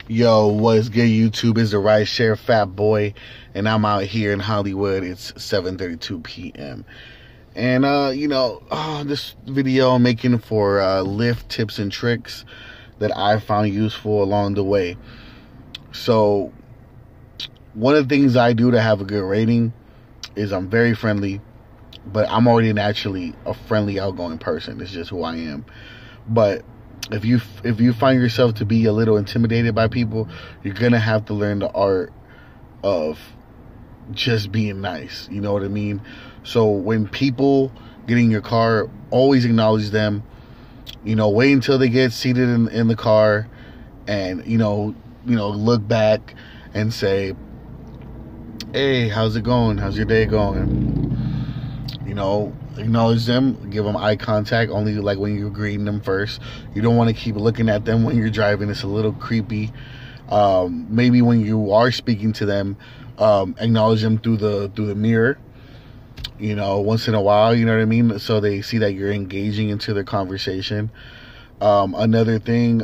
Yo, what's good, YouTube? Is the Ride Share Fat Boy, and I'm out here in Hollywood. It's 7:32 p.m. And this video I'm making for Lyft tips and tricks that I found useful along the way. So, one of the things I do to have a good rating is I'm very friendly, but I'm already naturally a friendly, outgoing person. It's just who I am. But if you find yourself to be a little intimidated by people, you're gonna have to learn the art of just being nice. You know what I mean? So when people get in your car, always acknowledge them. Wait until they get seated in the car, and look back and say, "Hey, how's it going? How's your day going?" Acknowledge them, give them eye contact, only like when you're greeting them first. You don't want to keep looking at them when you're driving. It's a little creepy. Maybe when you are speaking to them, acknowledge them through the mirror, once in a while, you know what I mean? So they see that you're engaging into their conversation. Another thing,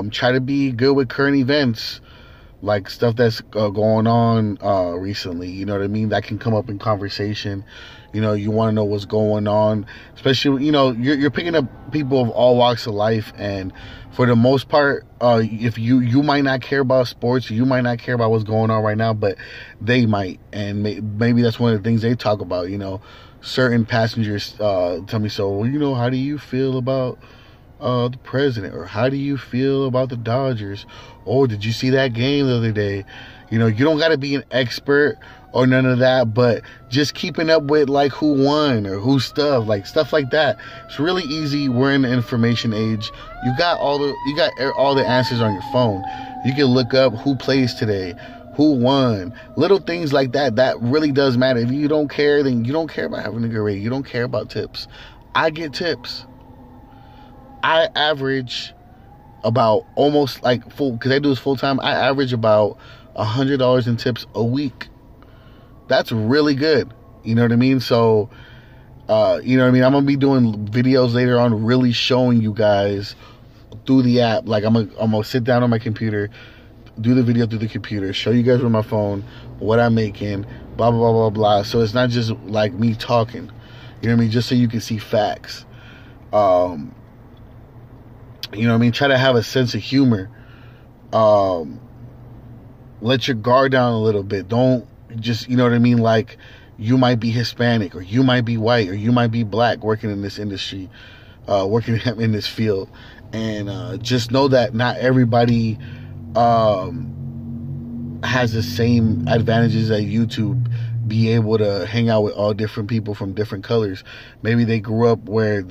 try to be good with current events, like stuff that's going on recently, you know what I mean? That can come up in conversation. You want to know what's going on, especially, you're picking up people of all walks of life, and for the most part, if you might not care about sports, you might not care about what's going on right now, but they might, and maybe that's one of the things they talk about. Certain passengers tell me, so, how do you feel about the president, or how do you feel about the Dodgers, or did you see that game the other day? You don't got to be an expert or none of that, but just keeping up with like who won or who stuff like that. It's really easy. We're in the information age. You got all the answers on your phone. You can look up who plays today, who won, little things like that. That really does matter. If you don't care, then you don't care about having a good rating. You don't care about tips. I get tips. I average about almost like full, because I do this full time. I average about $100 in tips a week. That's really good. You know what I mean? So, I'm going to be doing videos later on really showing you guys through the app. Like, I'm going to sit down on my computer, do the video through the computer, show you guys with my phone what I'm making, blah, blah, blah, blah, blah. So it's not just like me talking. You know what I mean? Just so you can see facts. Try to have a sense of humor. Let your guard down a little bit. Don't just, like you might be Hispanic, or you might be white, or you might be black working in this industry, working in this field. And just know that not everybody has the same advantages at YouTube. Be able to hang out with all different people from different colors. Maybe they grew up where,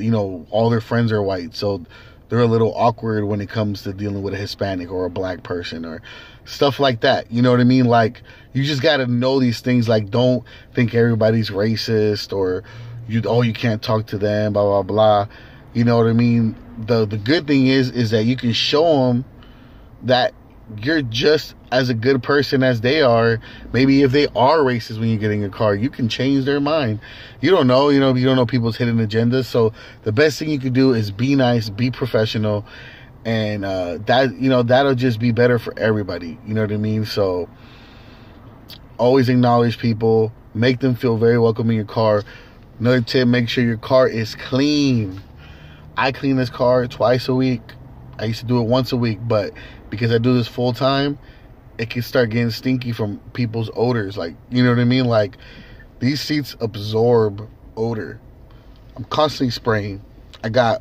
all their friends are white, so they're a little awkward when it comes to dealing with a Hispanic or a black person or stuff like that. You know what I mean? Like, you just got to know these things. Like, don't think everybody's racist, or you can't talk to them, blah, blah, blah. You know what I mean? The good thing is that you can show them that you're just as a good person as they are. Maybe if they are racist when you get in your car, you can change their mind. You don't know, you don't know people's hidden agendas. So the best thing you can do is be nice, be professional, and that'll just be better for everybody. You know what I mean? So always acknowledge people, make them feel very welcome in your car. Another tip, make sure your car is clean. I clean this car twice a week. I used to do it once a week, but because I do this full time, it can start getting stinky from people's odors. Like, you know what I mean? Like, these seats absorb odor. I'm constantly spraying. I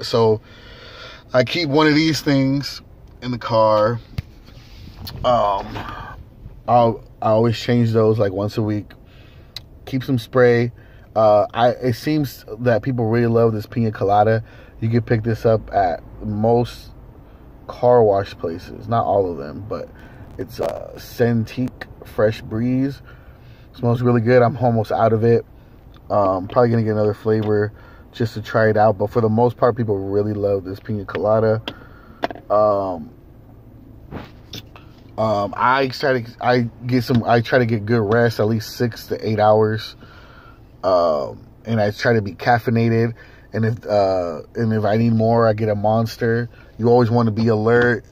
keep one of these things in the car. I always change those like once a week. Keep some spray. It seems that people really love this pina colada. You can pick this up at most car wash places, not all of them, but it's Centrique Fresh Breeze. Smells really good. I'm almost out of it. Probably gonna get another flavor just to try it out, but for the most part, people really love this pina colada. I try to get good rest, at least 6 to 8 hours, and I try to be caffeinated. And if I need more, I get a Monster. You always want to be alert.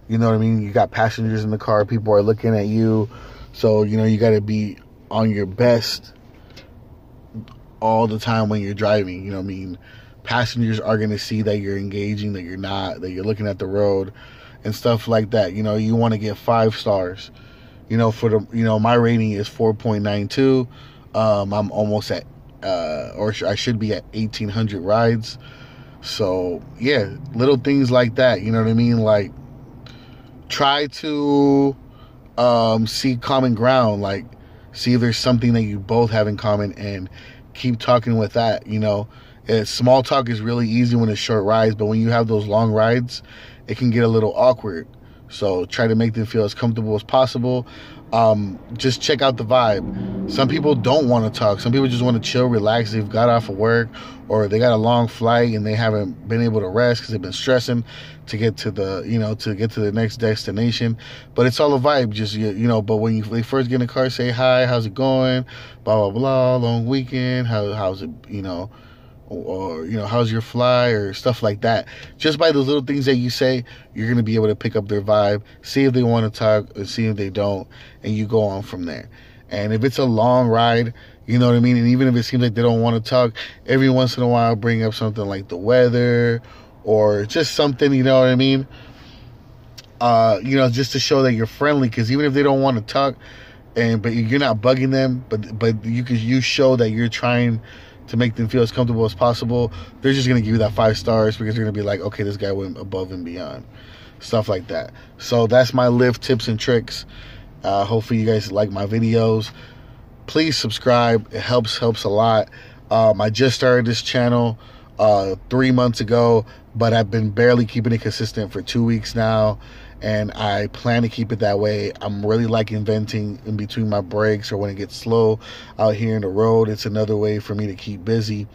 You know what I mean? You got passengers in the car. People are looking at you. So, you know, you got to be on your best all the time when you're driving. You know what I mean? Passengers are going to see that you're engaging, that you're not, that you're looking at the road and stuff like that. You know, you want to get 5 stars. You know, for the, you know, my rating is 4.92. I'm almost at, or I should be at 1,800 rides. So, yeah, little things like that. You know what I mean? Like, try to see common ground, like see if there's something that you both have in common and keep talking with that. You know, small talk is really easy when it's short rides, but when you have those long rides, it can get a little awkward. So try to make them feel as comfortable as possible. Just check out the vibe. Some people don't want to talk. Some people just want to chill, relax. They've got off of work, or they got a long flight and they haven't been able to rest because they've been stressing to get to the, you know, to get to the next destination. But it's all a vibe. Just, you know, but when they first get in the car, say hi, how's it going? Blah, blah, blah, long weekend. How's it, you know, or, you know, how's your fly, or stuff like that. Just by those little things that you say, you're going to be able to pick up their vibe, see if they want to talk, and see if they don't, and you go on from there. And if it's a long ride, you know what I mean, and even if it seems like they don't want to talk, every once in a while bring up something like the weather or just something, you know what I mean, you know, just to show that you're friendly. Because even if they don't want to talk, but you're not bugging them, but you show that you're trying to make them feel as comfortable as possible, they're just going to give you that 5 stars, because they're going to be like, okay, this guy went above and beyond. Stuff like that. So that's my Lyft tips and tricks. Hopefully you guys like my videos. Please subscribe. It helps a lot. I just started this channel 3 months ago, but I've been barely keeping it consistent for 2 weeks now, and I plan to keep it that way. I'm really like inventing in between my breaks or when it gets slow out here in the road. It's another way for me to keep busy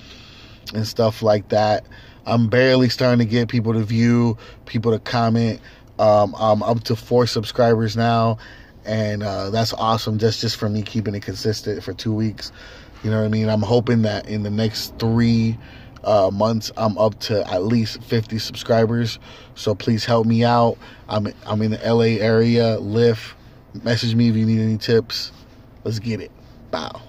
and stuff like that. I'm barely starting to get people to view, people to comment. I'm up to 4 subscribers now, and that's awesome. That's just for me keeping it consistent for 2 weeks. You know what I mean? I'm hoping that in the next 3 months I'm up to at least 50 subscribers. So please help me out. I'm in the LA area. Lyft, message me if you need any tips. Let's get it. Bow.